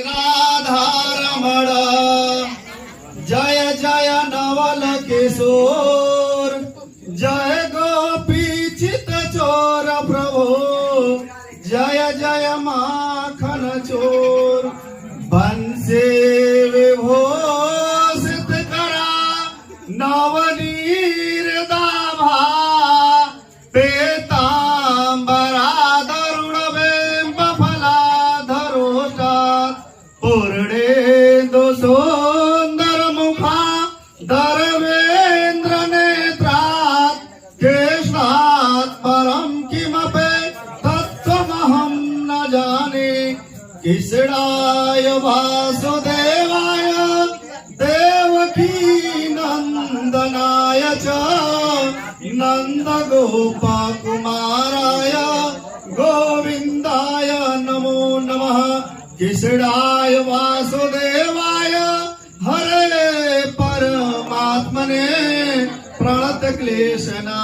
राधारमण जय जय नवल किशोर जय गोपी चित चोर प्रभु जय जय माखन चोर बंसे विभूषित करा नवनीर दाभा पेतांबरा दरुण बिंब फला धरोटात पूर्णेन्दु सुंदर मुखा धर्मेन्द्र नेत्रात् केशात् परम किमपि तत्त्वमहं न जाने कृष्णाय वासुदेवाय देवकी नंदनाय च नन्दगोपकुमाराय गोविन्दाय नमो नमः कृष्णाय वासुदेवाय हरे परमात्मने प्रणत क्लेशना